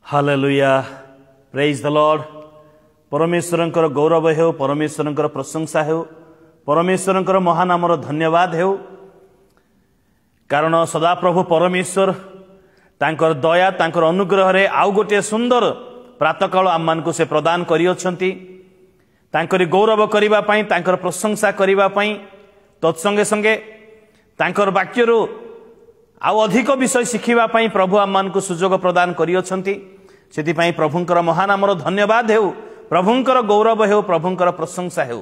Hallelujah praise the Lord. परमेश्वरंकर गौरव हेउ, परमेश्वरंकर प्रशंसा हेउ, परमेश्वरंकर महानामर धन्यवाद हेउ। कारण सदाप्रभु परमेश्वर तांकर दया तांकर अनुग्रह रे आउ गोटे सुंदर प्रातकाल आम मानकु से प्रदान करियोछंती। तांकरी गौरव करिबा पई, तांकर प्रशंसा करिबा पई, तत्संगे संगे तांकर वाक्यरु आउ अधिक विषय शिखिबा पई प्रभु आम मानकु सुजोग प्रदान करियोछंती। सेति पई प्रभुंकर महानामर धन्यवाद हेउ, प्रभुंकर गौरव हेउ, प्रभुंकर प्रशंसा हेउ।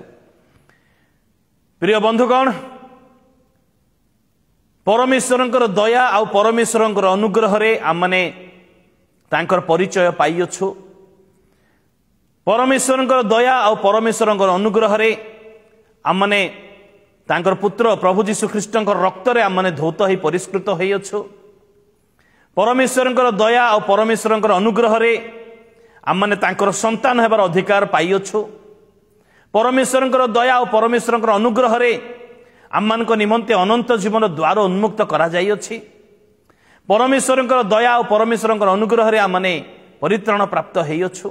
प्रिय बंधुगण, परमेश्वरंकर दया आउ परमेश्वरंकर अनुग्रह रे आमने तांकर परिचय पाइयोछु। परमेश्वरंकर दया आउ परमेश्वरंकर अनुग्रह रे आमने तांकर पुत्र प्रभु जीशु ख्रीष्टंकर रक्त रे आमने धौत होई परिष्कृत होइयोछु। परमेश्वरंकर दया आउ परमेश्वरंकर अनुग्रह रे आमने तांकर संतान हेबार अधिकार पाइयोछु। परमेश्वरंकर दया आउ परमेश्वरंकर अनुग्रह रे आममानक निमंते अनंत जीवन द्वार उन्मुक्त करा जाइयोछि। परमेश्वरंकर दया आउ परमेश्वरंकर अनुग्रह रे आमने परित्राण प्राप्त हेइयोछु।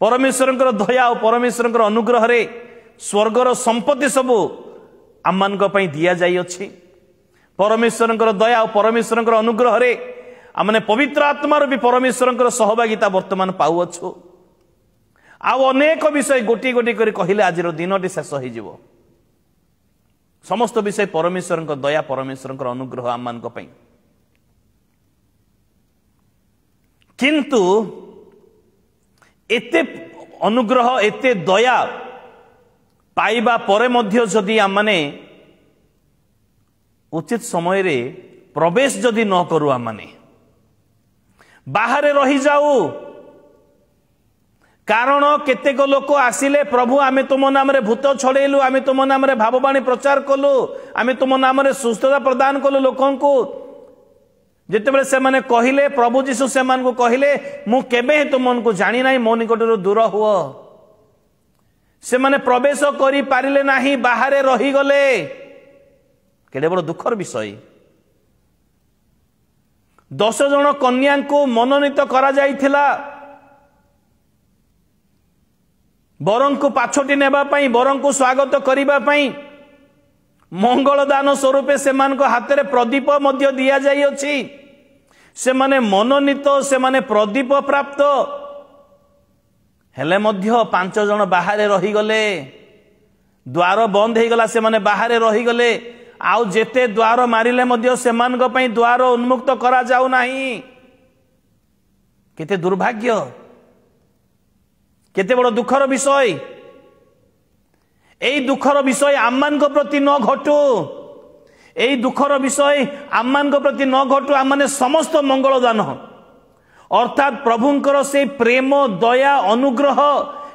परमेश्वरंकर दया आउ परमेश्वरंकर अनुग्रह रे स्वर्गर संपत्ति सबु आममानक पई दिया जाइयोछि। परमेश्वरंकर दया आउ परमेश्वरंकर अनुग्रह रे आमने पवित्र आत्मार भी परमेश्वरंकर सहभागिता वर्तमान पाउअछु। आउ अनेक विषय गोटी गोटी करी कहिले आजिर दिनटी शेष होई जिवो। समस्त विषय परमेश्वरंकर दया परमेश्वरंकर अनुग्रह आममानक पई। किंतु एते अनुग्रह एते दया पाइबा परे मध्य जदि आमने उचित समय रे प्रवेश जदि न करू, आमने बाहरे रही जाऊ। कारण केतेक लोक आसिले, प्रभु आमे तुम नाम रे भूत छड़ेलु, आमे तुम नाम रे भाववाणी प्रचार कलु, आमे तुम नाम रे सुस्थता प्रदान कलु लोकंकु। जेतेबेले से माने कहिले, प्रभु जीशु से मान को कहिले, मु केबे तुमनको जानि नाही, मो निकटरो दूर हुओ। से माने प्रवेश करि पारिले नाही, बाहरे रही गले। केडे बड़ दुखर विषय। 10 जन कन्या को मनोनीत करा जाइथिला बरं को पाछोटी नेबा पई, बरं को स्वागत करिबा पई। मंगल दान स्वरूपे से मान को हाथ रे प्रदीप मध्य दिया जाई अछि। से माने मनोनीत, से माने प्रदीप प्राप्त हेले मध्य 5 जन बाहरे रही गले। द्वार बंद हे गला, से माने बाहरे रही गले। आउ जेते द्वार मारिले मध्य से मान को पई द्वार उन्मुक्त करा जाऊ नाही। केते दुर्भाग्य, केते बड़ दुखर विषय। एई दुखर विषय आम्मान को प्रति न घटू। एई दुखर विषय आम्मान को प्रति न घटू। आम्माने समस्त मंगल दान अर्थात प्रभुंकर से प्रेम दया अनुग्रह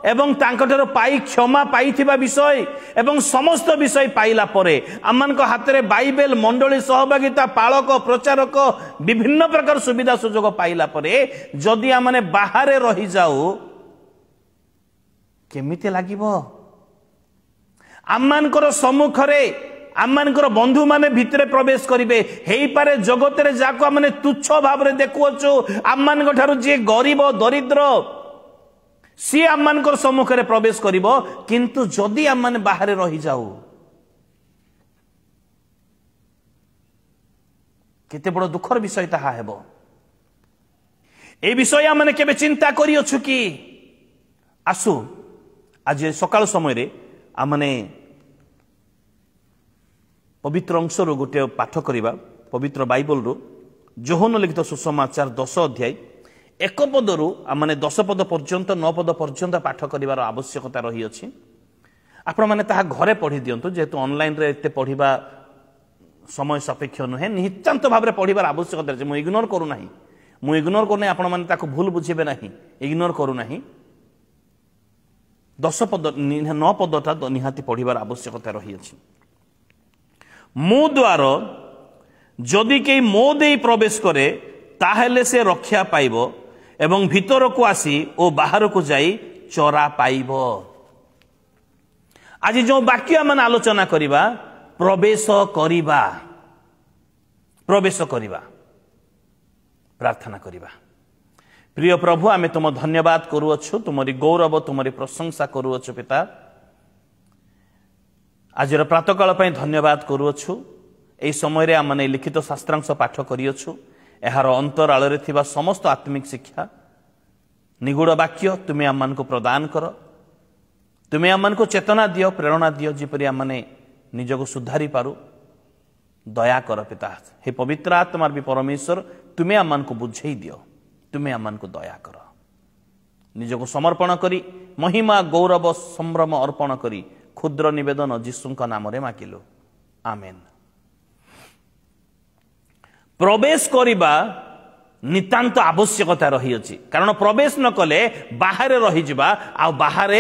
एवं तांकटर पाई क्षमा पाइथिबा विषय एवं समस्त विषय पाइला परे आम्मानक हाथ रे बाइबल मंडली सहभागिता पालक प्रचारक विभिन्न प्रकार सुविधा सुजोग पाइला परे जदि आमने बाहरे रही जाऊ, केमिते लागिबो? आम्मानकर सम्मुख रे आम्मानकर बंधु माने भितरे प्रवेश करिवे। हेई पारे जगत रे जाको आमने तुच्छ भाव रे देखुअछु। आम्मानक ठारू जे गरीब दरिद्र सी आम्मानकर सम्मुख रे प्रवेश करिवो। किंतु जदि आम्माने बाहरे रही जाऊ, केते बड़ दुखर विषय ताहा हेबो। ए विषय आमने केबे चिंता करियछु कि? आसु आज सकाल समय रे आमने पवित्र अंशर गोटे पाठ करिबा। पवित्र बाइबल रो जोहन लिखित सुसमाचार 10 अध्याय 1 पदरु आमने 10 पद पर्यंत 9 पद पर्यंत पाठ करिवार आवश्यकता रही अछि। आपण माने ताहा घरे पढ़ी दियंतु, जेहेतु ऑनलाइन रे एते पढ़िबा समय सापेक्ष नुहे। निश्चित भाव रे पढ़िबार आवश्यकता अछि। मु इग्नोर करू नाही, मु इग्नोर करने आपण माने ताको भूल बुझिबे नाही, इग्नोर करू नाही। 10 पद 9 पदटा निहाती पढ़िबार आवश्यकता रही अछि। मो द्वार जदि के मो देई प्रवेश करे ताहेले से रक्षा पाइबो एवं भीतर को आसी ओ बाहर को जाई चरा पाइबो। आज जो वाक्य मन आलोचना करिबा, प्रवेश करिबा, प्रवेश करिबा, प्रार्थना करिबा। प्रिय प्रभु आम तुम धन्यवाद करुअछु तुमरी गौरव तुमरी प्रशंसा करुअछु पिता आज प्रातकाल धन्यवाद करुअछु एई समय आम लिखित शास्त्रांश पाठ करियछु एहार अंतराल समस्त आत्मिक शिक्षा निगूढ़ वाक्य तुम्हें आम को प्रदान कर तुम्हें आम को चेतना दियो प्रेरणा दियो जिपरि आम निजको सुधारी पारू दया कर पिता हे पवित्र आत्मा भी परमेश्वर तुम्हें आम को बुझे दियो तुम्हें आम को दया कर निजको समर्पण करी महिमा गौरव संभ्रम अर्पण करी क्षुद्र निवेदन जीशु नाम मागिलु आमेन। प्रवेश करिबा नितांत आवश्यकता रही अछि कारण प्रवेश न कले बाहर रही जिबा आ बाहर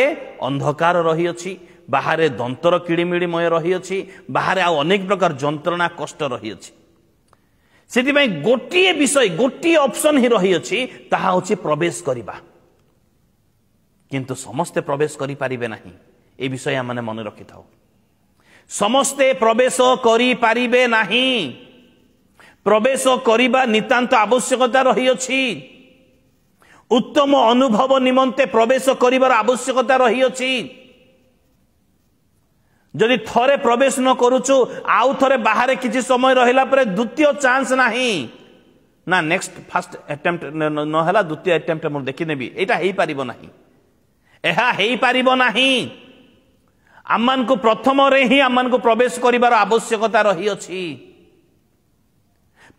अंधकार रही अछि बाहर दंतर किड़िमिड़ीमय रही अछि बाहर आ अनेक प्रकार जंत्रणा कष्ट रही अछि सेति गोटे विषय गोटे ऑप्शन ही रही अछि ताहा होछि प्रवेश करिबा किंतु समस्ते प्रवेश करि पारिबे नाही ए विषय आमने मन रखि थाओ समस्ते प्रवेश करि पारिबे नाही प्रवेश करिबा नितांत आवश्यकता रही अछि उत्तम अनुभव निमंते प्रवेश करिबार आवश्यकता रही अछि जदि थरे प्रवेश न करूछु आउ थरे बाहर किछि समय रहिला परे द्वितीय चांस नाही ना नेक्स्ट फर्स्ट अटेम्प्ट न हला द्वितीय अटेम्प्ट मु देखि नेबी एटा हेई पारिबो नाही एहा हेई पारिबो नाही आमान को प्रथम रे ही आमान को प्रवेश करिबार आवश्यकता रही अछि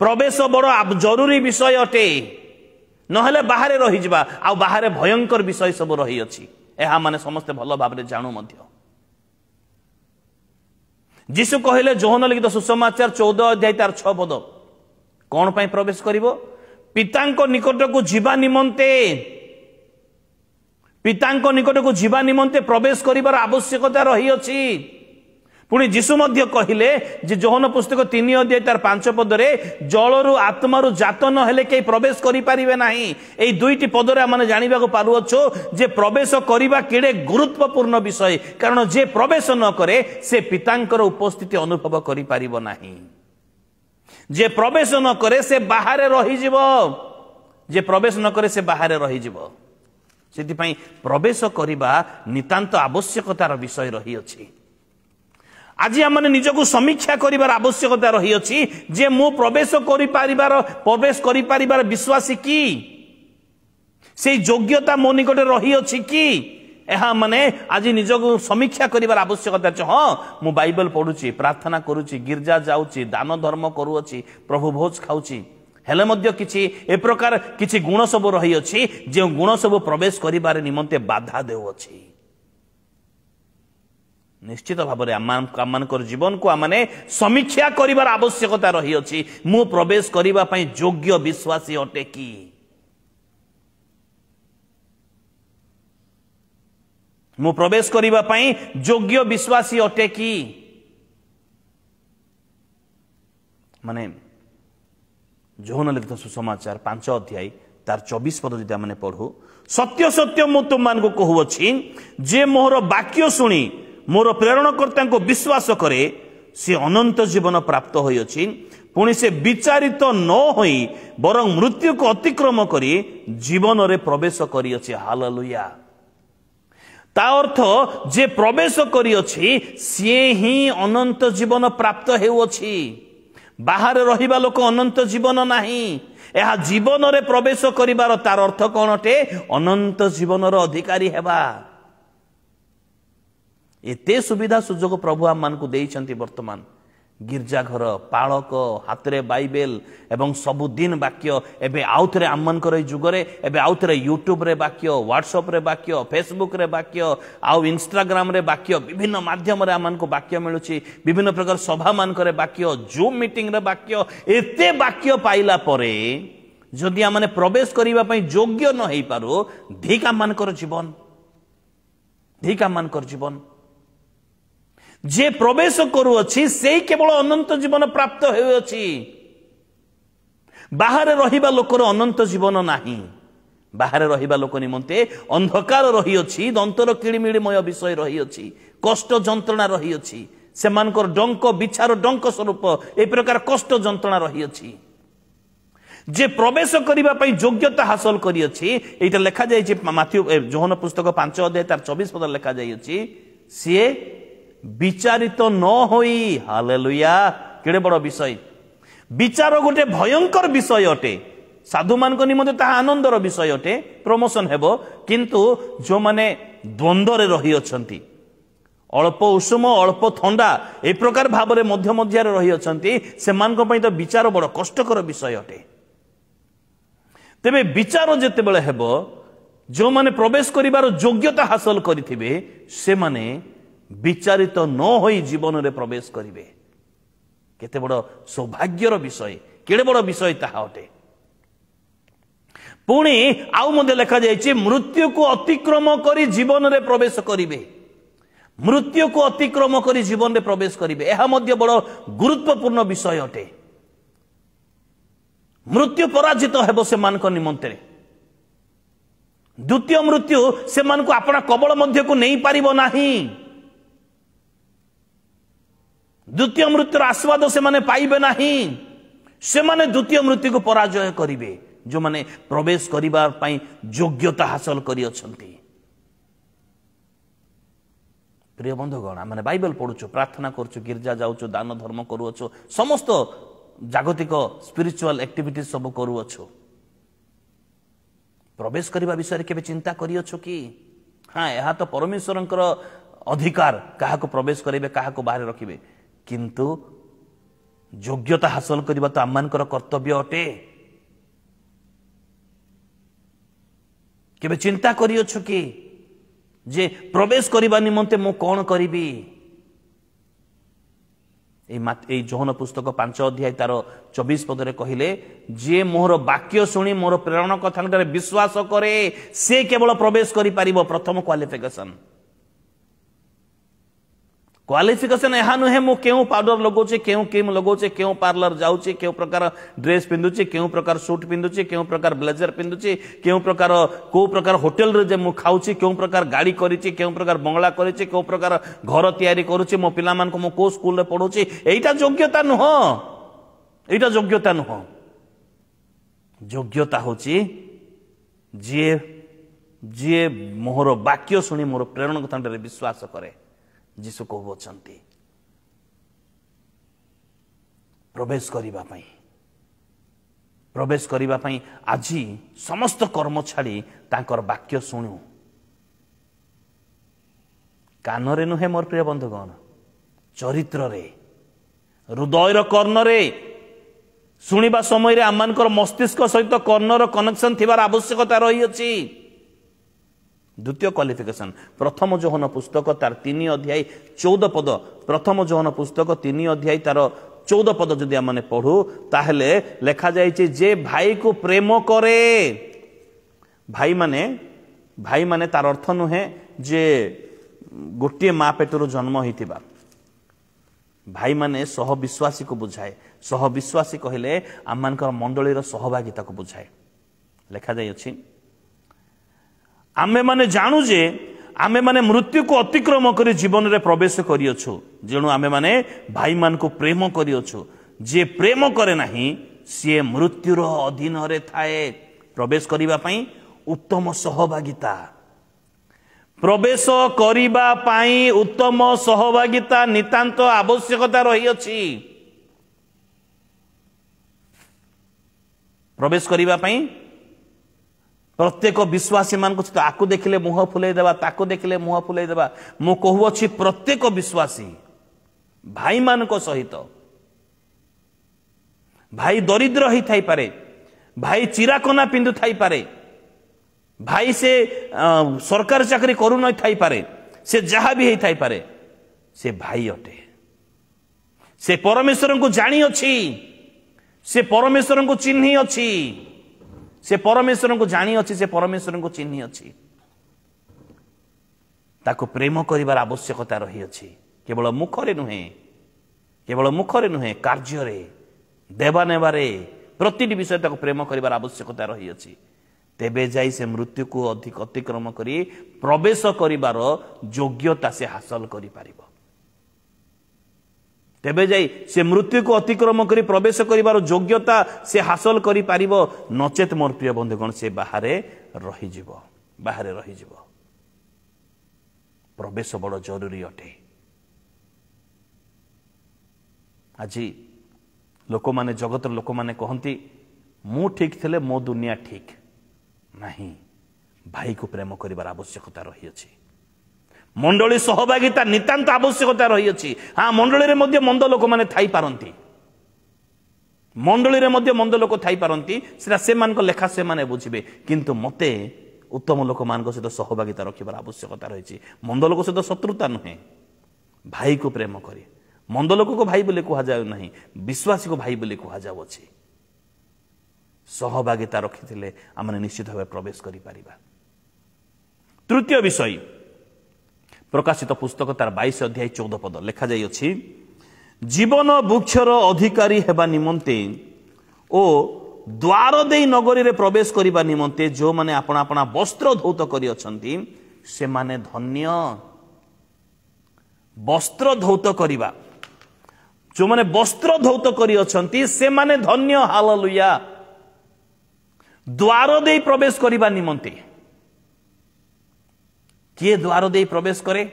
प्रवेश बड़ जरूरी विषय अटे नहले बाहर रही जिबा आ बाहर भयंकर विषय सब रही अछि एहा माने समस्त भलो भाबरे जानू मध्य जीशु कहले जोहन लिखित सुसमाचार 14 अध्याय तार 6 पद कोन पई प्रवेश करिवो पितांको निकट को जीवा निमंते प्रवेश करिबार आवश्यकता रही अछि पुणी जीशु मध्य कहले जे जोहन पुस्तक 3 अध्याय तार 5 पदरे जलरु आत्मारु जात न हेले के प्रवेश करि पारिबे नाही एई दुईटी पदरे माने जानिबा को पारु अछो जे प्रवेश करिबा केडे गुरुत्वपूर्ण विषय कारण जे प्रवेश न करे से पितांकर उपस्थिति अनुभव करि पारिबो नाही जे प्रवेश न करे से बाहर रही जिवो जे प्रवेश न करे से बाहर रही जिवो सेति पई प्रवेश करिबा नितांत आवश्यकतार विषय रही अछि आज आम निजको समीक्षा करिबार आवश्यकता रही अछि जे मु प्रवेश करि पारिबार विश्वासी की से योग्यता मो निकटे रही अछि की एहा माने आज निजको समीक्षा करिबार आवश्यकता अछि हां मु बाइबल पढुची प्रार्थना करूची गिरजा जाउची दान धर्म करूची प्रभु भोज खाउची हेले मध्य किछि ए प्रकार किछि गुण सब रही अछि जे गुण सब प्रवेश करिबार निमंते बाधा देउ अछि निश्चित भाव में जीवन को आम समीक्षा करिबार आवश्यकता रही अछि मु प्रवेश करिबा पई योग्य विश्वासी अटे की मु प्रवेश करिबा पई योग्य विश्वासी अटे की माने जोहन लिखित सुसमाचार 5 अध्याय तार 24 पद जदि आमने पढ़ू सत्य सत्य मु तुम मान को कहूछि जे मोर वाक्य सुनी मोर प्रेरणकर्ता को विश्वास करे से अनंत जीवन प्राप्त होइछि पुणी से विचारित न होई बरं मृत्यु को अतिक्रम करी जीवन रे प्रवेश करियछि हालेलुया ता अर्थ जे प्रवेश करियछि से ही अनंत जीवन प्राप्त हेउछि बाहर रहिबा लोक अनंत जीवन नाही एहा जीवन रे प्रवेश करिबार तार अर्थ कोनटे अनंत जीवन रो अधिकारी हेबा एते सुविधा सुजोग प्रभु आम मान को देइछंती वर्तमान गिरजा घर पालक हाथरे बाइबेल एवं सबुदिन वाक्य एबे आउथरे आम मानकर जुगरे एबे आउथरे यूट्यूब रे वाक्य व्हाट्सएप रे वाक्य फेसबुक रे वाक्य आउ इंस्टाग्राम रे वाक्य विभिन्न माध्यम रे आम मान को वाक्य मिलुची विभिन्न प्रकार सभा मानकर वाक्य जूम मीटिंग रे वाक्य एते वाक्य पाइला परे जदि आम माने प्रवेश करिबा पई योग्य न हेई पारो धिक आम मानकर जीवन जे प्रवेश करूअछि से केवल अनंत जीवन प्राप्त होउछि बाहर रहिबा लोकर अनंत जीवन नाही बाहर रहिबा लोक निमंते अंधकार रही अछि दंतर किड़िमिड़ीमय विषय रही अछि कष्ट जंत्रणा रही अछि सेमानकर डंक बिछार डंक स्वरूप ए प्रकार कष्ट जंत्रणा रही अछि जे प्रवेश करने योग्यता हासिल कर लिखा जाए माथ्यू जोहन पुस्तक 5 अध्याय तार 24 पद लिखा जाए सी विचारित न होई हालेलुया केड़े बड़ विषय विचार गोटे भयंकर विषय अटे साधु मान निमंते ताहा आनंदर विषय अटे प्रमोशन हेबो किंतु जो माने द्वंद्व रही अछंती अल्प उषुम अल्प ठंडा ए प्रकार भाव में मध्य मध्य रही अछंती सेमानक पई तो विचार बड़ कष्टकर विषय अटे तेबे विचार जेते बेले हेबो जो माने प्रवेश करिवार योग्यता हासिल करिथिबे से माने विचारित न होई जीवन रे प्रवेश करिवे केते बड़ सौभाग्यर विषय केड़े बड़ विषय ताहा अटे पुणी आउ मध्य लिखा जाए मृत्यु को अतिक्रम करी जीवन रे प्रवेश करिवे मृत्यु को अतिक्रम करी जीवन रे प्रवेश करिवे एहा मध्य बड़ गुरुत्वपूर्ण विषय अटे मृत्यु पराजित हेबो से मान को निमंते द्वितीय मृत्यु से मान को अपना कबल मध्य को नहीं पारिबो नाही द्वितीय मृत्युर आस्वाद से माने पाइबे नाही से माने द्वितीय मृत्यु को पराजय करिवे जो माने प्रवेश करिबा पई योग्यता हासिल करि अछंती प्रिय बंधुगण आम बाइबल पढ़ुचु प्रार्थना करुचु गिरजा जाऊचु दान धर्म करुअछु समस्त जागतिक स्पिरिचुअल एक्टिविटीज सब करुअछु प्रवेश करने विषय केबे चिंता करिअछु कि हाँ यह तो परमेश्वरंकर अधिकार क्या प्रवेश करेंगे क्या बाहर रखिए किंतु योग्यता हासिल करने तो आममानकर कर्तव्य अटे केबे चिंता करिअछु कि जे प्रवेश करने निमंते मु कौन करी जोहन पुस्तक 5 अध्याय तार 24 पदरे कहले जे मोर वाक्य शुणी मोर प्रेरण कथा विश्वास करे से केवल प्रवेश करि पारिबो प्रथम क्वालिफिकेशन यह नुहे मु केउ पाउडर लगाऊे केउ क्रीम लगाऊे केउ पार्लर जाऊे केउ प्रकार ड्रेस पिंधुचे केउ प्रकार सूट पिंधुचे केउ प्रकार ब्लेजर पिंधुचे केउ प्रकार होटल रे जे मु खाऊची केउ प्रकार गाड़ी करिछि केउ प्रकार बंगला करिछि केउ प्रकार घर तयारी करूछि मो पिला मान को मो को स्कूल रे पढुछि एटा योग्यता नुह योग्यता होछि जे मोहर वाक्य शुणी मोर प्रेरण कथा रे विश्वास करे जीशु कहते प्रवेश करने आज समस्त कर्म छाड़ी तांकर वाक्य शुणु कानरे नुहे मोर प्रिय बंधुगण चरित्र रे हृदयर कर्णरे शुणा समय आममानकर मस्तिष्क सहित कर्णर कनेक्शन थिबार आवश्यकता रही अछि द्वितीय क्वालिफिकेशन प्रथम जोहन पुस्तक तार 3 अध्याय 14 पद प्रथम जोहन पुस्तक 3 अध्याय तार 14 पद जदि आमने पढ़ू ताहले लेखा जाइए जे भाई को प्रेम करे भाई माने तार अर्थ नुहे जे गोटे माँ पेटर जन्म होइतिबा भाई माने सहविश्वासी को बुझाए सहविश्वासी कहले आममानकर मंडलीर सहभागिता को बुझाए लेखा जाई अछि आमे माने जानू जे आमे माने मृत्यु को अतिक्रम कर जीवन रे प्रवेश करियछु जेणु आमे माने भाई मान को प्रेम करियछु जे प्रेम करे नाही से मृत्युर अधीन रे थाए प्रवेश करिबा पई उत्तम सहभागिता प्रवेश करिबा पई उत्तम सहभागिता नितांत आवश्यकता रही अछि प्रवेश करिबा पई प्रत्येक विश्वासी मान को आकु देखिले मुह फुले देवा ताको देखिले मुह फुले देवा मु कहूँ प्रत्येक विश्वासी भाई मान को सहित भाई दरिद्र ही थाई पारे भाई चिराकना पिंधु थाई पारे भाई से सरकार चाकरी करू न थाई पारे से जहाँ भी थाई पारे से भाई अटे से परमेश्वर को जानी अछि से परमेश्वर को चिन्ही अछि से परमेश्वर को जानी अच्छी से परमेश्वर को चिन्ही अच्छी ताको प्रेम करिवार आवश्यकता रही अछि केवल मुखरे नुहे कार्य रे देवा नेबारे प्रतिटी विषय ताको प्रेम करिवार आवश्यकता रही अछि तेबे जाई से मृत्यु को अधिक अतिक्रम करी प्रवेश करिवार योग्यता से हासिल करि पारिबो तेबे जाई से मृत्यु को अतिक्रम करी प्रवेश करिवार योग्यता से हासिल करि पारिबो नचेत मोर प्रिय बंधुगण से बाहरे रही जीवो प्रवेश बड़ जरूरी अटे। आज लोक माने जगत लोक माने कहती मु ठीक थिले मो दुनिया ठीक नहीं भाई को प्रेम करिवार आवश्यकता रही अछि मंडली सहभागिता नितांत आवश्यकता रही अछि। हाँ मंडली रे मध्य मंद लोक माने थाई पारंती मंडली रे मध्य मंद लोक थाई पारंती सेटा से मान को लेखा से माने बुझिबे किंतु मते उत्तम लोक मान को सहित सहभागिता रखिबार आवश्यकता रही मंद लोक सहित शत्रुता नुहे भाई को प्रेम करे मंद लोक को भाई बोले कहा जाए नहीं विश्वासी को भाई बोले कहा जाऊ अछि सहभागिता रखिथिले आमने निश्चित भाव प्रवेश करि पारिबा। तृतीय विषय प्रकाशित पुस्तक तार 22 अध्याय 14 पद लिखा जाई अछि जीवन वृक्षर अधिकारी हेबा निमंते ओ द्वार देई नगरी रे प्रवेश करिबा निमंते जो माने अपना अपना वस्त्र धौत करि अछंती से माने धन्य। वस्त्र धौत करिबा जो माने वस्त्र धौत करि अछंती से माने धन्य। हालेलुया। द्वार देई प्रवेश करिबा निमंते किए द्वार देई प्रवेश करे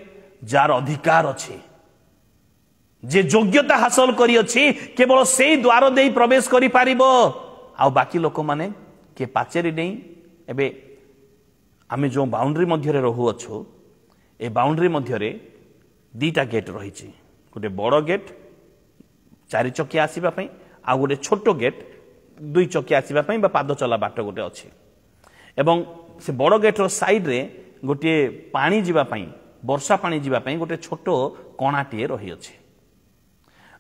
जार अधिकार अछि जे योग्यता हासिल करी अछि केवल सेई द्वार देई प्रवेश करि पारिबो आ बाकी लोक माने के पाचेरी नहीं। एबे आमे जो बाउंड्री मध्य रे रहू अछु ए बाउंड्री मध्य रे दीटा गेट रही गोटे बड़ गेट 4 चकिया आसीबा पई आ गोटे छोटो गेट 2 चकिया आसीबा पई बा पाद चला बाट गोटे अछि एवं से बड़ गेट रो साइड रे गोटे पानी जीवा पई वर्षा पानी जीवा पई गोटे छोटो कणाटीए रही अछि।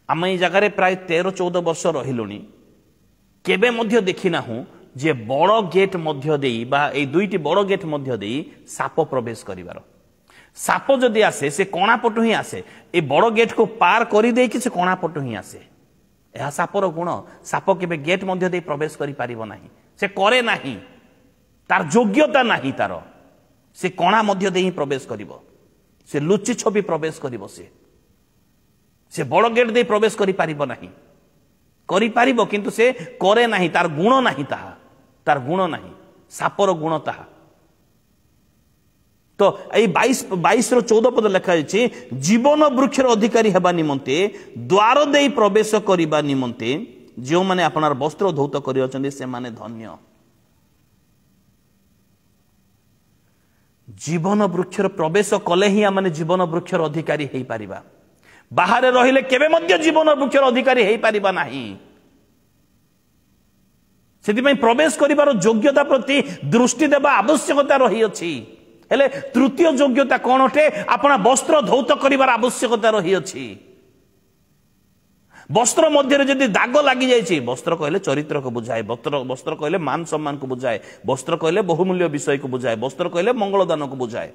आमे ए जगह रे प्राय 13-14 वर्ष रहिलुनी केबे मध्य देखिना हूं जे बड़ गेट मध्य देई बा ए दुईटी बड़ गेट मध्य देई साप प्रवेश करिवार साप जदि आसे से कणा पटु ही आसे ए बड़ गेट को पार करी दे कि से कणा पटु ही आसे यह सापर गुण साप केबे गेट मध्य देई प्रवेश करि पारिबो नाही से करे नाही तार योग्यता नाही तार से कणा मध्य देई प्रवेश करिवो से लुचि छवि प्रवेश करिवो से बड़ गेट देई प्रवेश करि पारिबो नाही करि पारिबो किंतु से करे नाही तार गुण नाही ताहा तार गुण नाही सापर गुण ताहा। तो ए 22 रो 14 पद लिखा अछि जीवन वृक्षर अधिकारी हेबा निमंते द्वार देई प्रवेश करिबा निमंते जो माने अपनार वस्त्र धौत करि अछन्ती से माने धन्य। जीवन वृक्षर प्रवेश कले ही आमने जीवन वृक्षर अधिकारी हेई पारिबा बाहर रहिले केबे मध्य जीवन वृक्षर अधिकारी हेई पारिबा नाही। सेति प्रवेश करिबार योग्यता प्रति दृष्टि देबा आवश्यकता रही अछि हेले तृतीय योग्यता कोन अटे अपना वस्त्र धौत करिबार आवश्यकता रही अछि। वस्त्र मध्य जदि दाग लगी जाइए वस्त्र कहले चरित्र को बुझाए वस्त्र कहले मान सम्मान को बुझाए वस्त्र कहले बहुमूल्य विषय को बुझाए वस्त्र कहले मंगलदान को बुझाए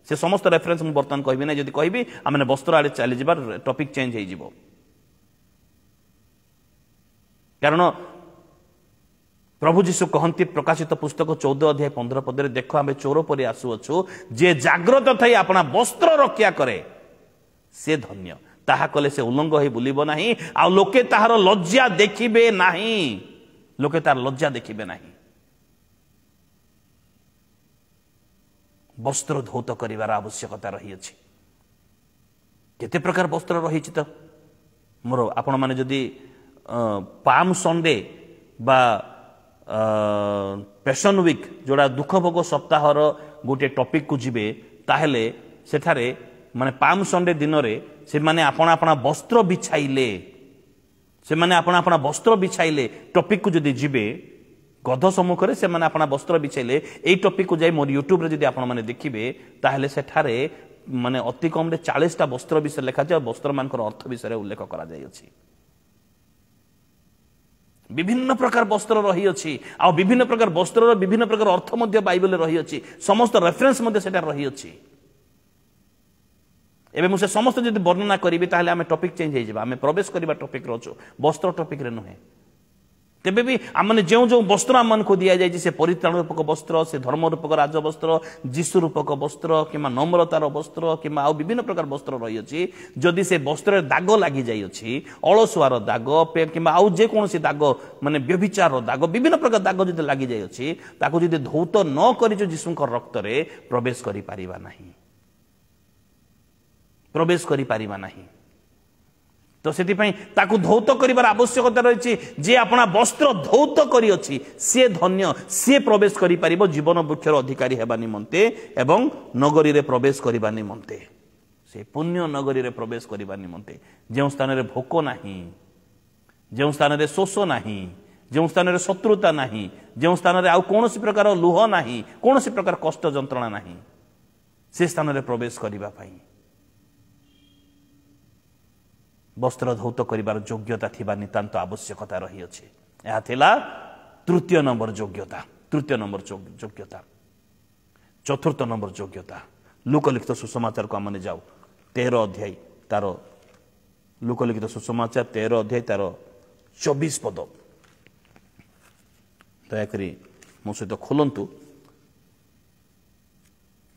से समस्त रेफरेंस मु बर्तमान कहबी ना जदि कहबी आमे वस्त्र आड़े चली जिबार टॉपिक चेंज हो जिवो कारण प्रभु जीशु कहती प्रकाशित पुस्तक 14 अध्याय 15 पद रे देखो आमे चोर परि आसु अछु जे जाग्रत थाई अपना वस्त्र रक्षा करे से धन्य ताहा कले से उल्लंघ होई बुलिबो नाही आ लोके ताहार लज्जा देखिबे नाही लोके तार लज्जा देखिबे नाही। वस्त्र धौत करिवार आवश्यकता रही अछि केते प्रकार वस्त्र रही तो मोर आपण माने जदि पाम संडे बा पैशन वीक जोड़ा दुख भोग सप्ताहर गोटे टॉपिक को जिबे ताहेले सेठारे माने पाम संडे दिन रे से माने अपना अपना वस्त्र बिछाइले से माने अपना अपना वस्त्र बिछाइले टॉपिक को जदि जिबे गध सम्मुख रे से माने अपना वस्त्र बिछाइले एई टॉपिक को जाई मोर यूट्यूब रे जदि आपण माने देखिबे ताहेले सेठारे माने अति कम रे 40 टा वस्त्र विषय लिखा जाय वस्त्र मानकर अर्थ विषय उल्लेख करा जाय अछि। विभिन्न प्रकार वस्त्र रही अछि आ विभिन्न प्रकार वस्त्र विभिन्न प्रकार अर्थ मध्य बाइबल रही अछि समस्त रेफरेंस मध्य सेटा रही अछि। एबे मुसे समस्त जदि वर्णना करिबे ताहले आमे टॉपिक चेंज हे जिबा आमे प्रवेश करिबा टॉपिक रछु वस्त्र टॉपिक रे नहे तेबे भी आमने जो जो वस्त्र आम को दि जाए से परित्राण रूपक वस्त्र से धर्म रूपक राजवस्त्र जीशु रूपक वस्त्र कि नम्रतार वस्त्र कि विभिन्न प्रकार वस्त्र रही जदि से वस्त्र दाग लगी जाइए अलसुआर दाग कि आउ जेकोसी दाग माने व्यभिचार दाग विभिन्न प्रकार दाग जो लगी जाइए धौत न कर जीशु रक्त रे प्रवेश करि परिबा नहीं प्रवेश करि परिबा नहीं तो से धौत कर आवश्यकता रही जे अपना वस्त्र धौत करी सी धन्य सी प्रवेश करि परिबो जीवन वृक्षर अधिकारी हेबा निमंते एवं नगरी रे प्रवेश करिबा निमंते से पुण्य नगरी रे प्रवेश करिबा निमंते जो स्थान रे भोक नाही जो स्थान रे शोष नाही जो स्थान रे शत्रुता नाही जो स्थान रे आउ कोनोसी प्रकार लुह नाही कोनोसी प्रकार कष्ट जंत्रणा नाही से स्थान रे प्रवेश करिबा पई वस्त्र धौत करिबार योग्यता थिबा नितांत आवश्यकता रही अछि एहा थिला तृतीय नंबर योग्यता तृतीय नंबर योग्यता चतुर्थ नंबर योग्यता लोकलिखित सुसमाचार को आमने जाऊ 13 अध्याय तार लोकलिखित सुसमाचार 13 अध्याय तार 24 पद दयाकरी मो सहित खोलंतु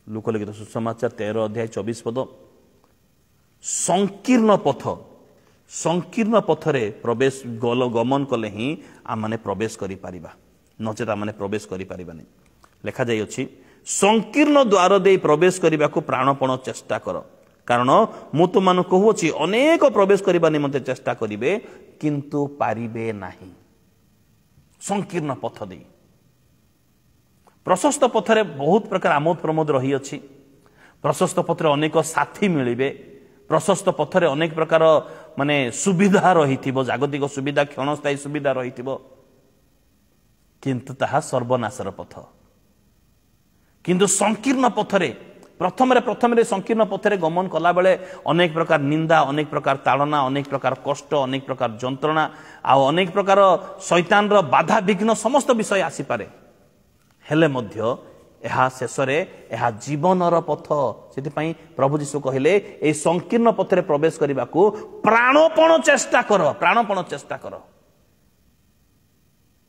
लोकलिखित सुसमाचार 13 अध्याय 24 पद संकीर्ण पथरे प्रवेश गमन कले ही आमने प्रवेश करि परिबा नचेत आमने प्रवेश करि परिबानी लेखा जाई अछि संकीर्ण द्वार दे प्रवेश करने को प्राणपण चेष्टा कर कारण मु तुम मान कहूँ अनेक प्रवेश करने निमंते चेष्टा करिवे किंतु पारिबे नाही संकीर्ण पथ दे प्रशस्त पथरे बहुत प्रकार आमोद प्रमोद रही अछि प्रशस्त पथरे अनेक साथी मिलिबे प्रशस्त पथरे अनेक प्रकार माने सुविधा रही जागतिक सुविधा क्षणस्थायी सुविधा रही किंतु ताहा सर्वनाशर पथ किंतु संकीर्ण पथरे प्रथम संकीर्ण पथरे गमन कला बेले अनेक प्रकार निंदा अनेक प्रकार ताड़ना अनेक प्रकार कष्ट अनेक प्रकार जंत्रणा आ अनेक प्रकार शैतान रो बाधा विघ्न समस्त विषय आसी पारे हेले मध्य एहा शेषरे एहा जीवनर पथ से प्रभु जीशु कहले ए संकीर्ण पथरे प्रवेश करने को प्राणपण चेष्टा कर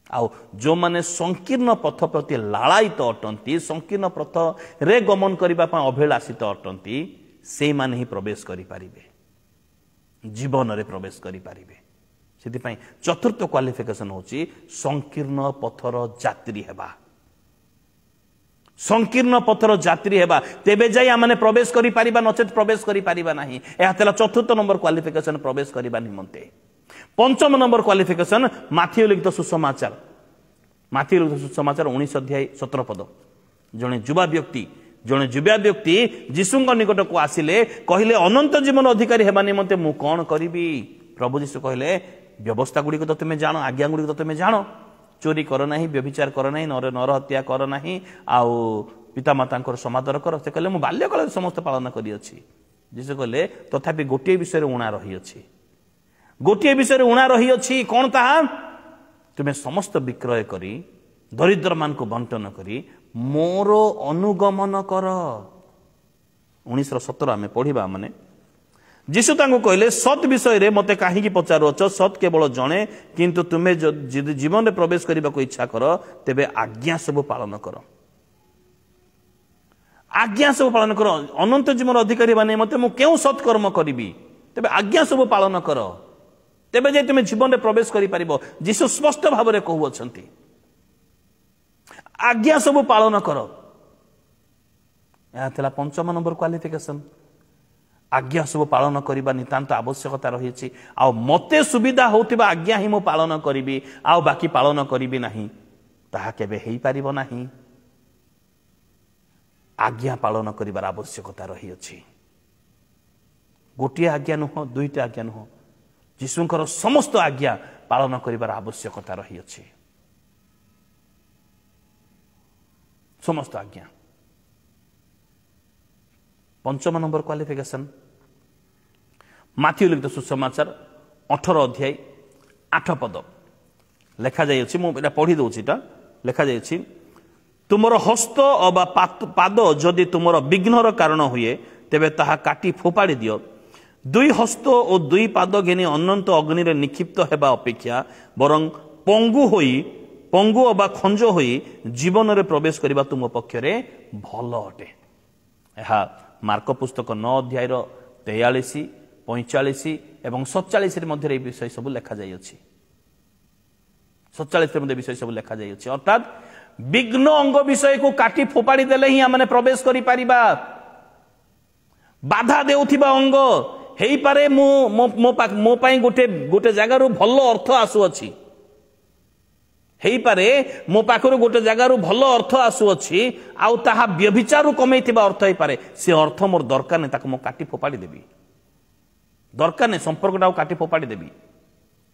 आउ जो माने संकीर्ण पथ प्रति लालायित अटंती संकीर्ण पथ रे गमन करने अभिलाषित अटंती से माने ही प्रवेश करि पारिबे जीवन रे प्रवेश करि पारिबे से चतुर्थ क्वालिफिकेशन होची संकीर्ण पथर यात्री हेबा संकीर्ण पथर यात्री हेबा तेबे जाई आमने प्रवेश करि पारिबा नचेत प्रवेश करि पारिबा नाही एहा तेला चतुर्थ नंबर क्वालिफिकेशन प्रवेश करिबा निमंते पंचम नंबर क्वालिफिकेशन माथ्यू लिखित सुसमाचार 19 अध्याय 17 पद जने युवा व्यक्ति जीशुंग निकट को आसिले कहले अनंत जीवन अधिकारी हेबा निमंते मु कोन करिबी प्रभु जीशु कहले व्यवस्था गुडी को तो तुमे जानो आज्ञा गुडी को तुमे जानो चोरी कर नाही व्यभिचार कर नाही नर हत्या कर नाही आउ पिता माता समादर कर से कहले मु बाल्यकाल समस्त पालन करी अछि जीशु कहले तथापि गोटे विषय उणा रही अछि गोटे विषय उणा रही अछि कोन ताहा तुमे समस्त विक्रय करी दरिद्र मान को बंटन करी मोर अनुगमन कर 19:17 आमे पढ़िबा माने जीशु तांको कहले सत विषय रे मते काहे पचारुच सत केवल जणे किंतु तुमे जीवन में प्रवेश करने को इच्छा कर तेबे आज्ञा सब पालन कर अनंत जीवन अधिकारी माने मते मु केउ सत्कर्म करिबी तेबे आज्ञा सब पालन कर तेबे जे तुमे जीवन में प्रवेश करि परिबो जीशु स्पष्ट भाव रे कहू अछंती आज्ञा सब पालन कर या तेला पंचम नंबर क्वालिफिकेशन आज्ञा सब पालन करबा नितांत आवश्यकता रही आ मते सुविधा होतिबा आज्ञा ही मो पालन करिबी आ बाकी पालन करिबी नाही ताहा केबे हेई परिबो नाही आज्ञा पालन करिबार आवश्यकता रही अछि गोटिए आज्ञा नुह दुईटा आज्ञा नुह जीशुंकर समस्त आज्ञा पालन करिबार आवश्यकता रही अछि समस्त आज्ञा पंचम नंबर क्वालिफिकेशन माथ्यू लिखित सुसमाचार 18 अध्याय 8 पद लेखा जाइए मुझे पढ़ी दूसरी लेखा जाइए तुमर हस्त अबा पाद जदि तुमर विघ्नर कारण हुए तेबे ताहा काटी फोपाड़ी दियो दुई हस्त और दुई पाद घिनी अनंत अग्नि रे निक्षिप्त हेबा अपेक्षा बरं ପଙ୍ଗୁ ଅବା ଖଞ୍ଜ ହୋଇ ଜୀବନରେ ପ୍ରବେଶ କରିବା ତୁମ ପକ୍ଷରେ ଭଲ ଅଟେ। ଏହା ମାର୍କ ପୁସ୍ତକ 9 ଅଧ୍ୟାୟର 43, 45 ଏବଂ 47 ମଧ୍ୟରେ ଏହି ବିଷୟ ସବୁ ଲେଖାଯାଇଅଛି। 47 ମଧ୍ୟ ବିଷୟ ସବୁ ଲେଖାଯାଇଅଛି। ଅର୍ଥାତ୍ ବିଘ୍ନ ଅଙ୍ଗ ବିଷୟକୁ କାଟି ଫୋପାଡ଼ି ଦେଲେ ହିଁ ଆମେ ପ୍ରବେଶ କରିପାରିବା। ବାଧା ଦେଉଥିବା ଅଙ୍ଗ ହେଇପାରେ ମୋ ପାଇଁ ଗୋଟେ ଜାଗାରୁ ଭଲ ଅର୍ଥ ଆସୁଅଛି, ହେଇପାରେ ମୋ ପାଖରୁ ଗୋଟେ ଜାଗାରୁ ଭଲ ଅର୍ଥ ଆସୁଅଛି, ଆଉ ତାହା ବ୍ୟଭିଚାରରୁ କମେଇଥିବା ଅର୍ଥ ହେଇପାରେ। ସେ ଅର୍ଥ ମୋର ଦରକାର ନାହିଁ, ତାକୁ ମୁଁ କାଟି ଫୋପାଡ଼ି ଦେବି। ଦରକାର ନାହିଁ, ସମ୍ପର୍କଟାକୁ କାଟି ଫୋପାଡ଼ି ଦେବି।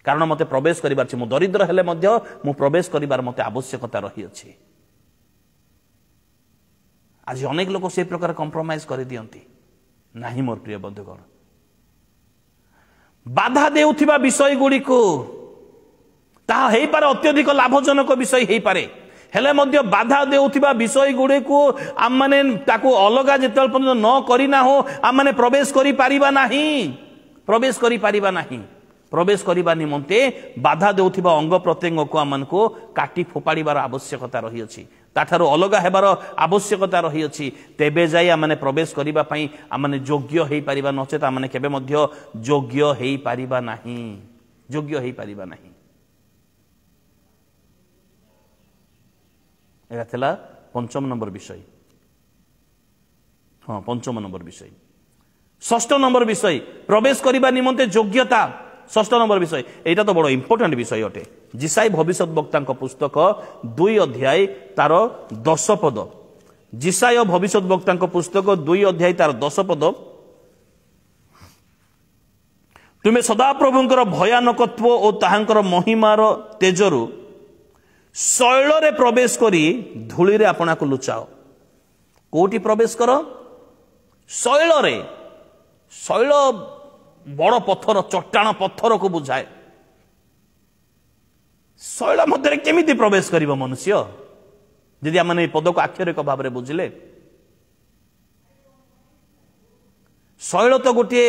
କାରଣ ମୋତେ ପ୍ରବେଶ କରିବାର ଅଛି। ମୁଁ ଦରିଦ୍ର ହେଲେ ମଧ୍ୟ ମୁଁ ପ୍ରବେଶ କରିବାର ମୋତେ ଆବଶ୍ୟକତା ରହିଅଛି। ଆଜି ଅନେକ ଲୋକ ସେ ପ୍ରକାର କମ୍ପ୍ରମାଇଜ କରିଦିଅନ୍ତି। ନାହିଁ ମୋର ପ୍ରିୟ ବନ୍ଧୁଗଣ, ବାଧା ଦେଉଥିବା ବିଷୟ ଗୁଡ଼ିକୁ, ତାହା ହେଇପାରେ ଅତ୍ୟଧିକ ଲାଭଜନକ ବିଷୟ ହେଇପାରେ, ହେଲେ ମଧ୍ୟ ବାଧା ଦେଉଥିବା ବିଷୟ ଗୁଡ଼ିକୁ ଆମମାନେ ତାକୁ ଅଲଗା ଯେତେବେଳେ ପର୍ଯ୍ୟନ୍ତ ନ କରିନାହୁଁ ଆମମାନେ ପ୍ରବେଶ କରିପାରିବା ନାହିଁ। ପ୍ରବେଶ କରିବା ନିମନ୍ତେ ବାଧା ଦେଉଥିବା ଅଙ୍ଗ ପ୍ରତ୍ୟଙ୍ଗକୁ ଆମମାନଙ୍କୁ କାଟି ଫୋପାଡ଼ିବାର ଆବଶ୍ୟକତା ରହିଅଛି, ତାଠାରୁ ଅଲଗା ହେବାର ଆବଶ୍ୟକତା ରହିଅଛି। ତେବେ ଯାଇ ଆମମାନେ ପ୍ରବେଶ କରିବା ପାଇଁ ଆମମାନେ ଯୋଗ୍ୟ ହେଇପାରିବା, ନଚେତ ଆମମାନେ କେବେ ମଧ୍ୟ ଯୋଗ୍ୟ ହେଇପାରିବା ନାହିଁ। ଏହା ଥିଲା ପଞ୍ଚମ ନମ୍ବର ବିଷୟ। ପଞ୍ଚମ ନମ୍ବର ବିଷୟ। ଷଷ୍ଠ ନମ୍ବର ବିଷୟ, ପ୍ରବେଶ କରିବା ନିମନ୍ତେ ଯୋଗ୍ୟତା। ଷଷ୍ଠ ନମ୍ବର ବିଷୟ, এইটা তো বড় ইম্পর্টেন্ট বিষয় অটে। যিসাই ভবিষ্যৎ বক্তাଙ୍କ পুস্তক 2 অধ্যায় তার 10 পদ। যিসাই ভবিষ্যৎ বক্তাଙ୍କ পুস্তক 2 অধ্যায় তার 10 পদ। ତୁମେ ସଦାପ୍ରଭୁଙ୍କର ଭୟାନକତ୍ୱ ଓ ତାହାଙ୍କର ମହିମାର ତେଜରୁ ଶୈଳରେ ପ୍ରବେଶ କରି ଧୂଳିରେ ଆପଣାକୁ ଲୁଚାଅ। କୋଉଠି ପ୍ରବେଶ କର? ଶୈଳରେ। ଶୈଳ ବଡ଼ ପଥର, ଚଟ୍ଟାଣ ପଥରକୁ ବୁଝାଏ। ଶୈଳ ମଧ୍ୟରେ କେମିତି ପ୍ରବେଶ କରିବ ମନୁଷ୍ୟ? ଯଦି ଆମେ ଏହି ପଦକୁ ଆକ୍ଷରିକ ଭାବରେ ବୁଝିଲେ, ଶୈଳ ତ ଗୋଟିଏ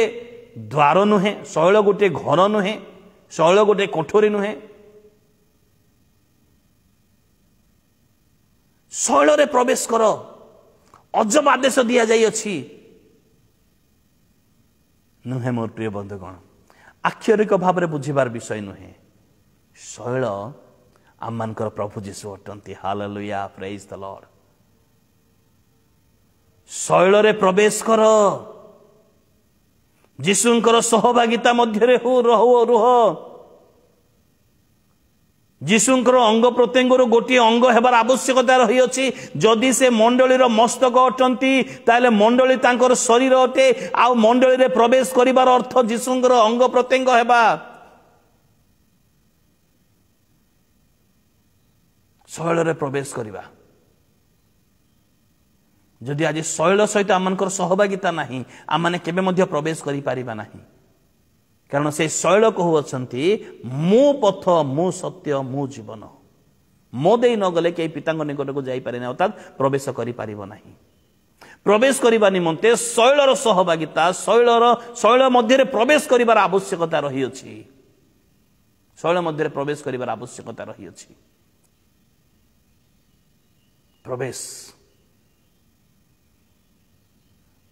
ଦ୍ୱାର ନୁହେଁ, ଶୈଳ ଗୋଟିଏ ଘର ନୁହେଁ, ଶୈଳ ଗୋଟିଏ କୋଠରୀ ନୁହେଁ। ଶୈଳରେ ପ୍ରବେଶ କର, ଅଜବ ଆଦେଶ ଦିଆଯାଇଅଛି। ନୁହେଁ ମୋର ପ୍ରିୟ ବନ୍ଧୁଗଣ, ଆକ୍ଷରିକ ଭାବରେ ବୁଝିବାର ବିଷୟ ନୁହେଁ। ଶୈଳ ଆମମାନଙ୍କର ପ୍ରଭୁ ଯୀଶୁ ଅଟନ୍ତି। ହାଲେଲୁୟା, ପ୍ରେଜ୍ ଦ ଲର୍ଡ। ଶୈଳରେ ପ୍ରବେଶ କର, ଯୀଶୁଙ୍କର ସହଭାଗିତା ମଧ୍ୟରେ ରୁହ। ଯୀଶୁଙ୍କର ଅଙ୍ଗ ପ୍ରତ୍ୟଙ୍ଗରୁ ଗୋଟିଏ ଅଙ୍ଗ ହେବାର ଆବଶ୍ୟକତା ରହିଅଛି। ଯଦି ସେ ମଣ୍ଡଳୀର ମସ୍ତକ ଅଟନ୍ତି ତାହେଲେ ମଣ୍ଡଳୀ ତାଙ୍କର ଶରୀର ଅଟେ, ଆଉ ମଣ୍ଡଳୀରେ ପ୍ରବେଶ କରିବାର ଅର୍ଥ ଯୀଶୁଙ୍କର ଅଙ୍ଗ ପ୍ରତ୍ୟଙ୍ଗ ହେବା। ଶୈଳରେ ପ୍ରବେଶ କରିବା। ଯଦି ଆଜି ଶୈଳ ସହିତ ଆମମାନଙ୍କର ସହଭାଗିତା ନାହିଁ, ଆମମାନେ କେବେ ମଧ୍ୟ ପ୍ରବେଶ କରିପାରିବା ନାହିଁ। କାରଣ ସେ ଶୈଳ କହୁଅଛନ୍ତି, ମୁଁ ପଥ, ମୁଁ ସତ୍ୟ, ମୁଁ ଜୀବନ, ମୋ ଦେଇ ନଗଲେ କେହି ପିତାଙ୍କ ନିକଟକୁ ଯାଇପାରେ ନାହିଁ, ଅର୍ଥାତ୍ ପ୍ରବେଶ କରିପାରିବ ନାହିଁ। ପ୍ରବେଶ କରିବା ନିମନ୍ତେ ଶୈଳର ସହଭାଗିତା, ଶୈଳ ମଧ୍ୟରେ ପ୍ରବେଶ କରିବାର ଆବଶ୍ୟକତା ରହିଅଛି। ଶୈଳ ମଧ୍ୟରେ ପ୍ରବେଶ କରିବାର ଆବଶ୍ୟକତା ରହିଅଛି। ପ୍ରବେଶ।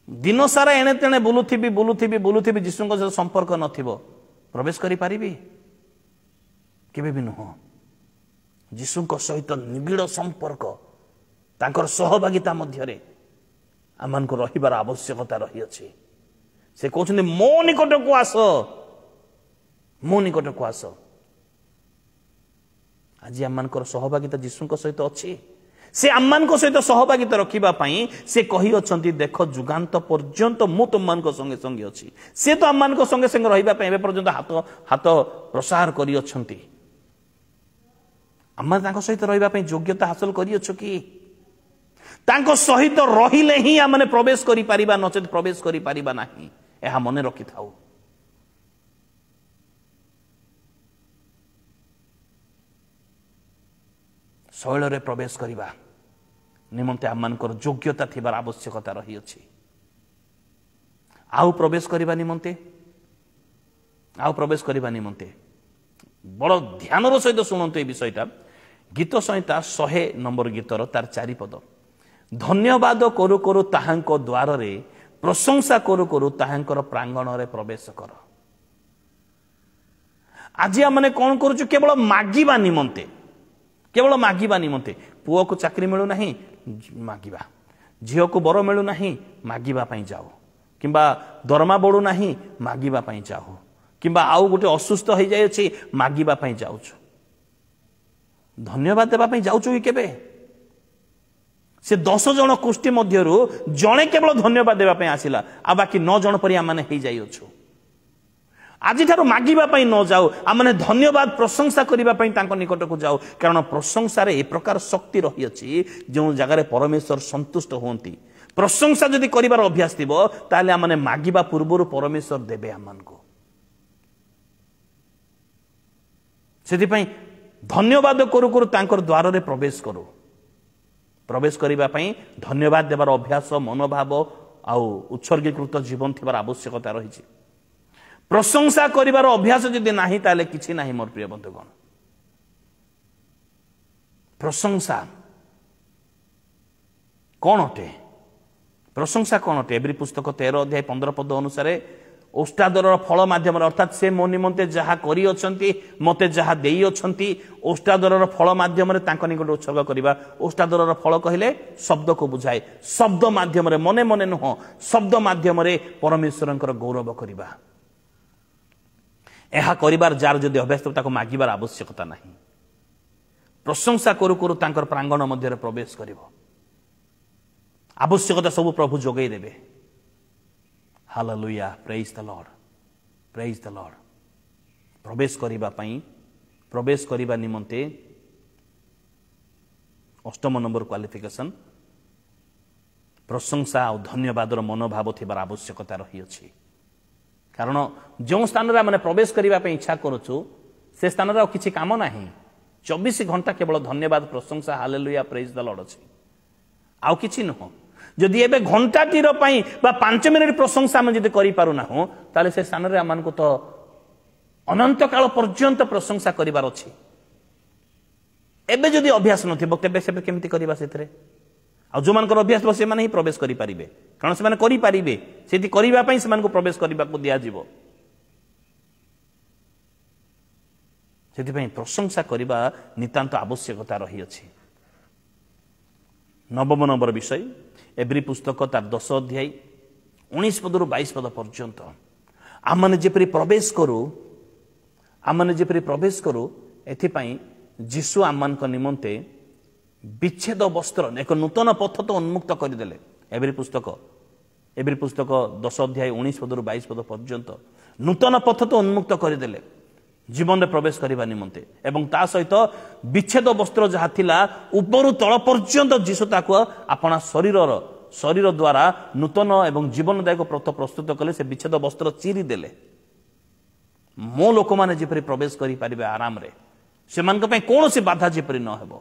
ଦିନ ସାରା ଏଣେ ତେଣେ ବୁଲୁଥିବି, ଯୀଶୁଙ୍କ ସହିତ ସମ୍ପର୍କ ନଥିବ, ପ୍ରବେଶ କରିପାରିବି? କେବେ ବି ନୁହଁ। ଯୀଶୁଙ୍କ ସହିତ ନିବିଡ଼ ସମ୍ପର୍କ, ତାଙ୍କର ସହଭାଗିତା ମଧ୍ୟରେ ଆମମାନଙ୍କୁ ରହିବାର ଆବଶ୍ୟକତା ରହିଅଛି। ସେ କହୁଛନ୍ତି, ମୋ ନିକଟକୁ ଆସ, ମୋ ନିକଟକୁ ଆସ। ଆଜି ଆମମାନଙ୍କର ସହଭାଗିତା ଯୀଶୁଙ୍କ ସହିତ ଅଛି। ସେ ଆମମାନଙ୍କ ସହିତ ସହଭାଗିତା ରଖିବା ପାଇଁ ସେ କହିଅଛନ୍ତି, ଦେଖ ଯୁଗାନ୍ତ ପର୍ଯ୍ୟନ୍ତ ମୁଁ ତୁମମାନଙ୍କ ସଙ୍ଗେ ସଙ୍ଗେ ଅଛି। ସେ ତ ଆମମାନଙ୍କ ସଙ୍ଗେ ସଙ୍ଗେ ରହିବା ପାଇଁ ଏବେ ପର୍ଯ୍ୟନ୍ତ ହାତ ପ୍ରସାର କରିଅଛନ୍ତି। ଆମେ ତାଙ୍କ ସହିତ ରହିବା ପାଇଁ ଯୋଗ୍ୟତା ହାସଲ କରିଅଛୁ କି? ତାଙ୍କ ସହିତ ରହିଲେ ହିଁ ଆମେ ପ୍ରବେଶ କରିପାରିବା, ନଚେତ ପ୍ରବେଶ କରିପାରିବା ନାହିଁ। ଏହା ମନେ ରଖିଥାଉ। ଶୈଳରେ ପ୍ରବେଶ କରିବା ନିମନ୍ତେ ଆମମାନଙ୍କର ଯୋଗ୍ୟତା ଥିବାର ଆବଶ୍ୟକତା ରହିଅଛି। ଆଉ ପ୍ରବେଶ କରିବା ନିମନ୍ତେ बड़ ध्यानर सहित शुणु ए विषयटा गीत संहिता 100 नंबर गीतर तार 4 पद धन्यवाद करू करू ताहांको द्वार रे प्रशंसा करू करू ताहांकर प्रांगण रे प्रवेश कर। आज आमने कौन करूछु केवल मागिबा निमंते पुओ को चाकरी मिलू नहीं मागिबा झील को बर मिलू नहीं मागिबा पई जाओ किंबा दरमा बढ़ू नहीं मागिबा पई जाओ किंबा आउ गोटे असुस्थ हो जाए मागिबा पई जाउछु धन्यवाद देबा पई जाउछु कि केबे से 10 जन कुष्टी मध्यरु जणे केवल धन्यवाद देबा पई आसिला आ बाकी 9 जन परि आमाने हे जाइछु आज ठार मागिबा पई न जाऊ आमने धन्यवाद प्रशंसा करिबा पई तांको निकट को जाऊ कारण प्रशंसा रे ए प्रकार शक्ति रही अछि जो जगह रे परमेश्वर संतुष्ट होंती प्रशंसा जदि करिबार अभ्यास थिबो ताले आमने मागिबा पूर्वरु परमेश्वर देबे आमान को सेति पई धन्यवाद करू करू तांकर द्वार रे प्रवेश करू प्रवेश करिबा पई धन्यवाद देबार अभ्यास मनोभाव आउ उत्सर्गीकृत जीवन थिबार आवश्यकता रही छी प्रशंसा करिबार अभ्यास जदि नाही ताले किछि नाही मोर प्रिय बंधुगण प्रशंसा कौन अटे प्रशंसा कौन अटे एब्री पुस्तक 13 अध्याय 15 पद अनुसार ओष्टादर फल माध्यम अर्थात से मो निमंते जहा करी अछंती मते जहा देई अछंती ओष्टादर फल माध्यम निकट उत्सर्ग करिबा ओष्टादर फल कहले शब्द को बुझाए शब्द माध्यम मने मने नुह शब्द माध्यम परमेश्वरंकर गौरव करिबा एहा करिबार जार जदि अभ्यास ताको मागिबार आवश्यकता नाही प्रशंसा करू करू तांकर प्रांगण मध्य प्रवेश करिवो आवश्यकता सब प्रभु जोगई देबे हालेलुया प्रेज द लॉर्ड प्रवेश करिबा पई प्रवेश करिबा निमंते 8 नंबर क्वालिफिकेशन प्रशंसा और धन्यवादर मनोभाव थिबार आवश्यकता रही अछि कारण जो स्थान रे माने प्रवेश करिबा पे इच्छा करूछु से स्थान रे किछि काम नाही 24 घंटा केवल धन्यवाद प्रशंसा हालेलुया प्रेज द लॉर्ड अछि आउ किछि नहो जदि एबे घंटा टीर पई बा 5 मिनिट प्रशंसा हम जदि करि पारु नाहु ताले से स्थान रे आमान को तो अनंत काल पर्यंत प्रशंसा करिबार अछि एबे जदि अभ्यास नथिबो तेबे से केमति करिबा सेतरे आ जो मानकर अभ्यास बसे माने ही प्रवेश करि पारिबे कारण से माने करि पारिबे सेति करिबा पई से मान को प्रवेश करिबा को दिया जिवो सेति पई प्रशंसा करिबा नितांत आवश्यकता रही अछि 9 नंबर विषय एब्री पुस्तक तार 10 अध्याय 19 पदरु 22 पद पर्यंत आमने जेपरि प्रवेश करू एथि पई यीशु आमान को निमंते विच्छेद वस्त्र एक नूतन पथ तो उन्मुक्त करदेले एब्री पुस्तक 10 अध्याय 19 पदरु 22 पद पर्यंत नूतन पथ तो उन्मुक्त करदेले जीवन में प्रवेश करने निमंते एवं ता सहित विच्छेद वस्त्र जहाँ थिला उपरु तल पर्यंत यीशु ताको अपना शरीर द्वारा नूतन एवं जीवनदायक पथ प्रस्तुत कले से विच्छेद वस्त्र चिरी देले मो लोक माने जेपरि प्रवेश करि पारिबे आराम रे से मान पे कौन सी बाधा जेपरि न हेबो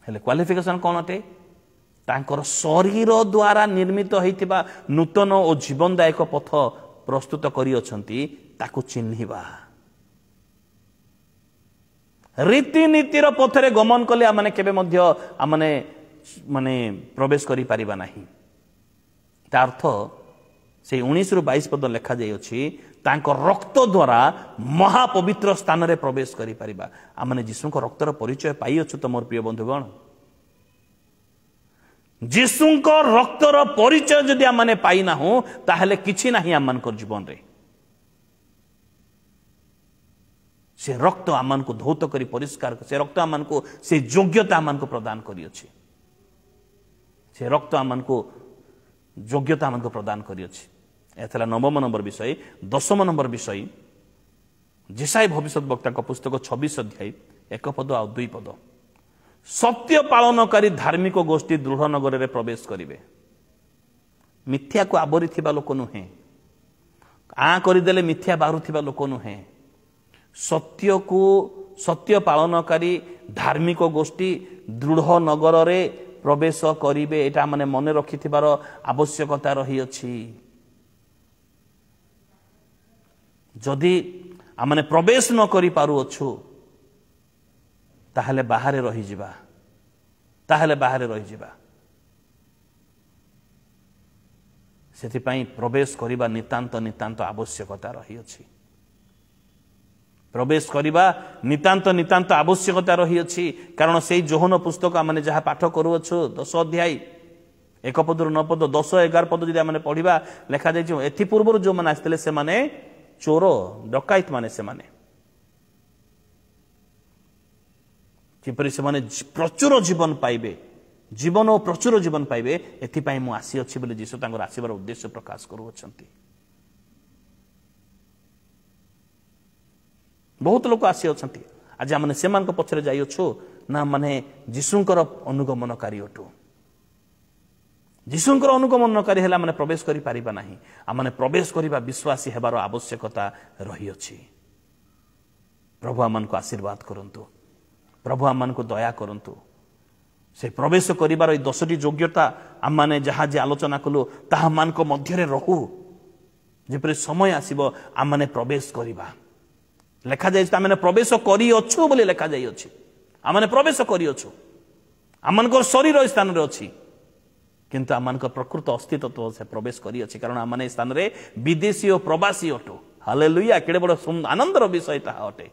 हेले क्वालिफिकेशन कौन अटे तांकर शरीर द्वारा निर्मित होइतिबा नूतन और जीवनदायक पथ प्रस्तुत करी अछंती ताकू चिन्हिबा रीतिनीतिर पथरे गमन कले आमने केबे मध्य आमने माने प्रवेश करि पारिबा नाही ता अर्थ से 19 रु 22 पद लेखा जाई अछि तांको रक्त द्वारा महापवित्र स्थान रे प्रवेश करि पारिबा आमने यीशु को रक्तर परिचय पाई अछु त मोर प्रिय बंधुगण यीशु को रक्तर परिचय जदि आमने पाई ना हो ताहले किछि नाही आमन को जीवन रे से रक्त आमन को धौत करी परिष्कार से रक्त आमन को से योग्यता आमन को प्रदान करी अछि से रक्त आमन को योग्यता आमन को प्रदान करी अछि एथला 9 नंबर विषय 10 नंबर विषय जेसाई भविष्यत वक्ता का पुस्तक 26 अध्याय 1 पद आ 2 पद सत्य पालनकारी धार्मिक गोष्ठी दृढ़ नगर रे प्रवेश करिवे मिथ्या को आवरी थिबा लोक नुहे आ करिदेले मिथ्या बाहरु थिबा लोक नुहे सत्य पालनकारी धार्मिक गोष्ठी दृढ़ नगर रे प्रवेश करिवे एटा माने मने रखिथिबार आवश्यकता रही अछि जदि आमने प्रवेश न करि पारुअछु ताहले बाहरे रही जिबा सेथिपाई प्रवेश करिबा नितांत नितांत आवश्यकता रही अछि प्रवेश करिबा नितांत आवश्यकता रही अछि कारण से जोहन पुस्तक आमने जहाँ पाठ करूअछु 10 अध्याय 1 पदरु 9 पद 10 11 पद जदि आमने पढ़िबा लेखा जाय एथि पूर्व जो माने आस्थिले से माने चोर डकायत माने से माने किपरि से माने प्रचुर जीवन पाइबे जीवन और प्रचुर जीवन पाइबे एथिपाई मु आसी अछि बोली यीशु तांकर आसीबार उद्देश्य प्रकाश करूछंती बहुत लोक आसी अछंती आज आमने सेमान को पछरे जाई अछु ना माने यीशुंकर अनुगमनकारी अटु यीशुंकर अनुगमनकारी हेला माने प्रवेश करि पारिबा नाही आमने प्रवेश करिबा विश्वासी हेबार आवश्यकता रही अछि प्रभु आमन को आशीर्वाद करंतु प्रभु आमन को दया करंतु से प्रवेश करिबार 10टी योग्यता आम माने जहाँ जे आलोचना कलु ताहा मान को मध्यरे रहू जेपरि समय आसीबो आम माने प्रवेश करिबा लेखा जाय आम प्रवेश करी अछु बोली लेखा जाय अछि आम प्रवेश करी अछु आमनकर शरीर स्थान रे अछि किंतु आमनकर प्रकृत अस्तित्व से प्रवेश करी अछि कारण आम स्थान रे विदेशी और प्रवासी अटु हालेलुया केडे बड़ आनंदर विषय ताहा अटे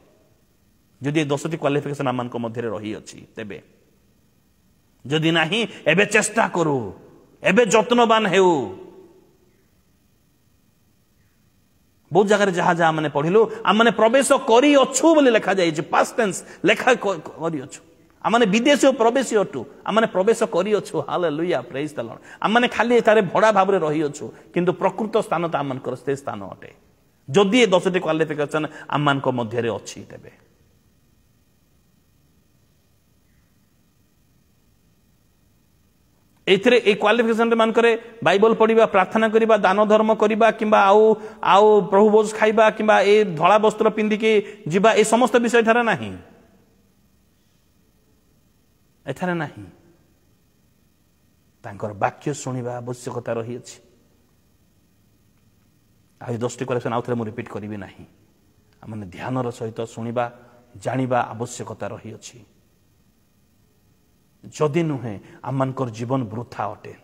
जदि 10टी क्वालिफिकेशन आमनकर मध्य रही अछि तेबे जदि नाही एबे चेष्टा करू एबे जत्नवान हेउ बहुत जगह जहाँ जहाँ मैंने पढ़िलु आम मैंने प्रवेश करी अछु बोली लेखा जाए पास्ट टेंस लेखा करी अछु आम मैंने विदेशी प्रवेशी अटु आम मैंने प्रवेश करी अछु हालेलुया प्रेज द लॉर्ड आम मैंने खाली तारे भड़ा भाव में रही अछु किंतु प्रकृत स्थान तो आम से स्थान अटे जदि ये 10टी क्वालिफिकेशन आम मान मध्य अच्छी तेबे एथिरे ए क्वालिफिकेशन मानकरे बाइबल पढ़िबा प्रार्थना करिबा दान धर्म करिबा किंबा आउ प्रभु भोज खाइबा किंबा ए धला वस्त्र पिंदी के जिबा ए समस्त विषय थारे नाही एथारे नाही तांकर वाक्य सुनिबा आवश्यकता रही अछि आ 10टी क्वालिफिकेशन आउथरे मु रिपीट करिबि नाही आमने ध्यानर सहित सुनिबा जानिबा आवश्यकता रही अछि जदि नुहे आमनकर जीवन वृथा अटे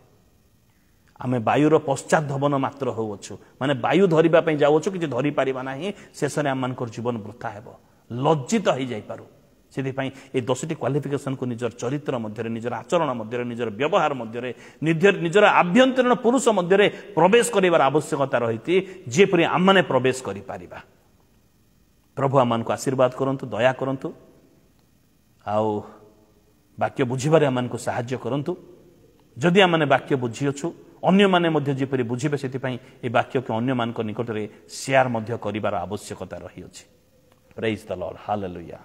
आमे वायुर पश्चात धवन मात्र होउछु माने वायु धरिबा पई जाउछु कि धरि पारिबा नाही शेषरे आमनकर जीवन वृथा हेबो लज्जित हो जाई पारु सेति पई ए 10टी क्वालिफिकेशन को निजर चरित्र मध्यरे निजर आचरण मध्यरे निजर व्यवहार मध्यरे निजर आभ्यंतरीण पुरुष मध्यरे प्रवेश करिवार आवश्यकता रहिति जेपरि आमने प्रवेश करि पारिबा प्रभु आमन को आशीर्वाद करंतु दया करंतु आउ वाक्य बुझिबारे आमनको साहाय्य करंतु जदि आमने वाक्य बुझिअछु अन्य माने मध्य जेपरि बुझिबे सेति पई ए वाक्य के अन्य मानक निकटरे शेयर मध्य करिवार आवश्यकता रही अछि प्रेज द लॉर्ड हालेलुया।